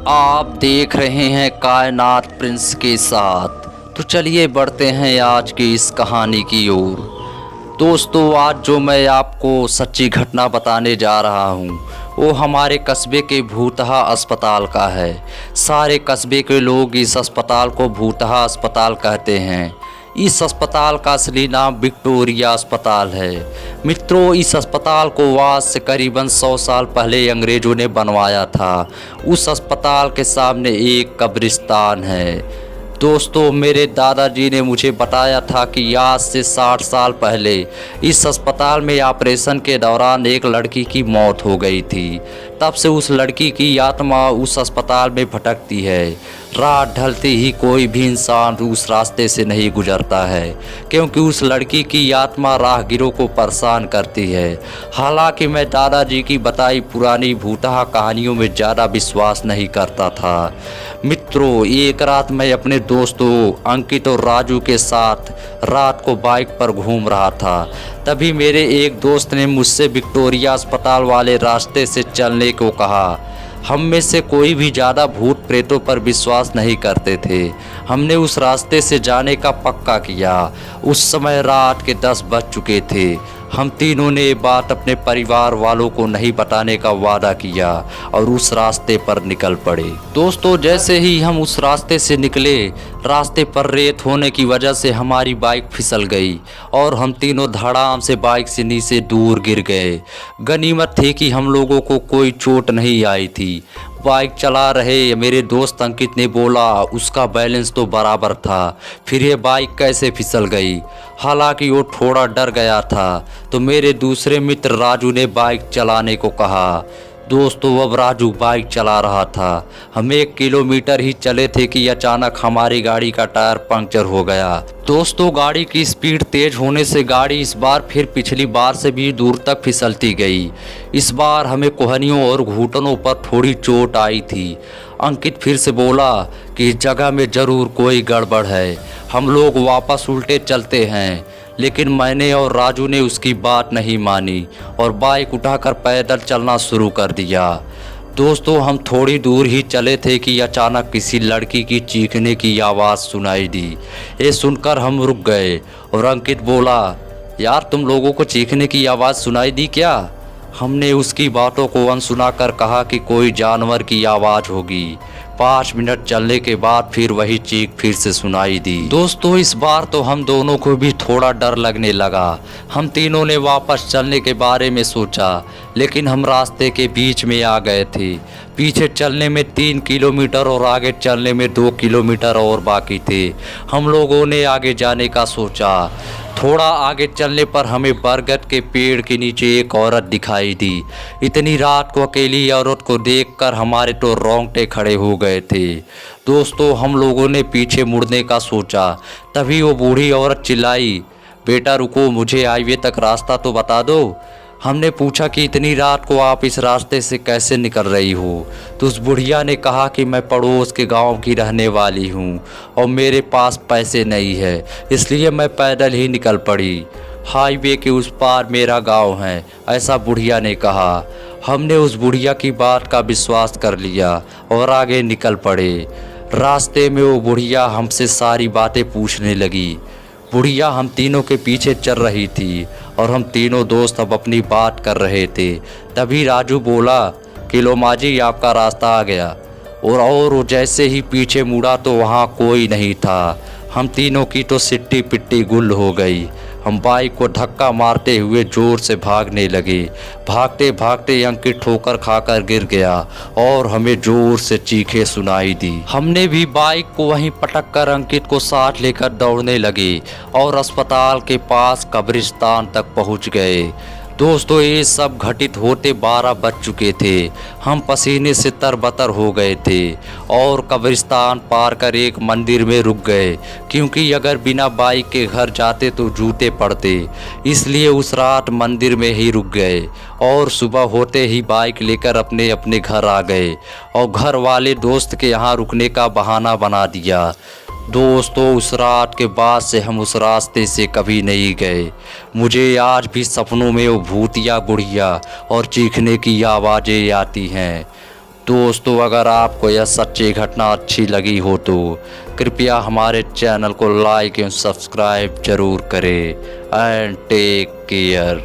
आप देख रहे हैं कायनात प्रिंस के साथ। तो चलिए बढ़ते हैं आज की इस कहानी की ओर। दोस्तों, आज जो मैं आपको सच्ची घटना बताने जा रहा हूँ वो हमारे कस्बे के भूतहा अस्पताल का है। सारे कस्बे के लोग इस अस्पताल को भूतहा अस्पताल कहते हैं। इस अस्पताल का असली नाम विक्टोरिया अस्पताल है। मित्रों, इस अस्पताल को आज से करीबन 100 साल पहले अंग्रेज़ों ने बनवाया था। उस अस्पताल के सामने एक कब्रिस्तान है। दोस्तों, मेरे दादाजी ने मुझे बताया था कि आज से 60 साल पहले इस अस्पताल में ऑपरेशन के दौरान एक लड़की की मौत हो गई थी। तब से उस लड़की की आत्मा उस अस्पताल में भटकती है। रात ढलते ही कोई भी इंसान उस रास्ते से नहीं गुजरता है, क्योंकि उस लड़की की आत्मा राहगीरों को परेशान करती है। हालांकि मैं दादाजी की बताई पुरानी भूतहा कहानियों में ज़्यादा विश्वास नहीं करता था। मित्रों, एक रात मैं अपने दोस्तों अंकित और राजू के साथ रात को बाइक पर घूम रहा था। तभी मेरे एक दोस्त ने मुझसे विक्टोरिया अस्पताल वाले रास्ते से चलने को कहा। हम में से कोई भी ज़्यादा भूत प्रेतों पर विश्वास नहीं करते थे। हमने उस रास्ते से जाने का पक्का किया। उस समय रात के 10 बज चुके थे। हम तीनों ने ये बात अपने परिवार वालों को नहीं बताने का वादा किया और उस रास्ते पर निकल पड़े। दोस्तों, जैसे ही हम उस रास्ते से निकले, रास्ते पर रेत होने की वजह से हमारी बाइक फिसल गई और हम तीनों धड़ाम से बाइक से नीचे दूर गिर गए। गनीमत थी कि हम लोगों को कोई चोट नहीं आई थी। बाइक चला रहे मेरे दोस्त अंकित ने बोला उसका बैलेंस तो बराबर था, फिर ये बाइक कैसे फिसल गई। हालांकि वो थोड़ा डर गया था। तो मेरे दूसरे मित्र राजू ने बाइक चलाने को कहा। दोस्तों, अब राजू बाइक चला रहा था। हम 1 किलोमीटर ही चले थे कि अचानक हमारी गाड़ी का टायर पंक्चर हो गया। दोस्तों, गाड़ी की स्पीड तेज होने से गाड़ी इस बार फिर पिछली बार से भी दूर तक फिसलती गई। इस बार हमें कोहनियों और घुटनों पर थोड़ी चोट आई थी। अंकित फिर से बोला कि इस जगह में ज़रूर कोई गड़बड़ है, हम लोग वापस उल्टे चलते हैं। लेकिन मैंने और राजू ने उसकी बात नहीं मानी और बाइक उठाकर पैदल चलना शुरू कर दिया। दोस्तों, हम थोड़ी दूर ही चले थे कि अचानक किसी लड़की की चीखने की आवाज़ सुनाई दी। ये सुनकर हम रुक गए और अंकित बोला, यार तुम लोगों को चीखने की आवाज़ सुनाई दी क्या? हमने उसकी बातों को अनसुना कर कहा कि कोई जानवर की आवाज़ होगी। 5 मिनट चलने के बाद फिर वही चीख फिर से सुनाई दी। दोस्तों, इस बार तो हम दोनों को भी थोड़ा डर लगने लगा। हम तीनों ने वापस चलने के बारे में सोचा, लेकिन हम रास्ते के बीच में आ गए थे। पीछे चलने में 3 किलोमीटर और आगे चलने में 2 किलोमीटर और बाकी थे। हम लोगों ने आगे जाने का सोचा। थोड़ा आगे चलने पर हमें बरगद के पेड़ के नीचे एक औरत दिखाई दी। इतनी रात को अकेली औरत को देखकर हमारे तो रोंगटे खड़े हो गए थे। दोस्तों, हम लोगों ने पीछे मुड़ने का सोचा। तभी वो बूढ़ी औरत चिल्लाई, बेटा रुको, मुझे हाईवे तक रास्ता तो बता दो। हमने पूछा कि इतनी रात को आप इस रास्ते से कैसे निकल रही हो? तो उस बुढ़िया ने कहा कि मैं पड़ोस के गांव की रहने वाली हूं और मेरे पास पैसे नहीं है, इसलिए मैं पैदल ही निकल पड़ी। हाईवे के उस पार मेरा गांव है, ऐसा बुढ़िया ने कहा। हमने उस बुढ़िया की बात का विश्वास कर लिया और आगे निकल पड़े। रास्ते में वो बुढ़िया हमसे सारी बातें पूछने लगी। बुढ़िया हम तीनों के पीछे चल रही थी और हम तीनों दोस्त अब अपनी बात कर रहे थे। तभी राजू बोला कि लो माजी, आपका रास्ता आ गया। और वो जैसे ही पीछे मुड़ा तो वहाँ कोई नहीं था। हम तीनों की तो सिट्टी पिट्टी गुल हो गई। हम बाइक को धक्का मारते हुए जोर से भागने लगे। भागते भागते अंकित ठोकर खाकर गिर गया और हमें जोर से चीखें सुनाई दी। हमने भी बाइक को वहीं पटक कर अंकित को साथ लेकर दौड़ने लगे और अस्पताल के पास कब्रिस्तान तक पहुंच गए। दोस्तों, ये सब घटित होते 12 बज चुके थे। हम पसीने से तरबतर हो गए थे और कब्रिस्तान पार कर एक मंदिर में रुक गए, क्योंकि अगर बिना बाइक के घर जाते तो जूते पड़ते। इसलिए उस रात मंदिर में ही रुक गए और सुबह होते ही बाइक लेकर अपने अपने घर आ गए और घर वाले दोस्त के यहाँ रुकने का बहाना बना दिया। दोस्तों, उस रात के बाद से हम उस रास्ते से कभी नहीं गए। मुझे आज भी सपनों में वो भूतिया बुढ़िया और चीखने की आवाज़ें आती हैं। दोस्तों अगर आपको यह सच्ची घटना अच्छी लगी हो तो कृपया हमारे चैनल को लाइक एवं सब्सक्राइब जरूर करें एंड टेक केयर।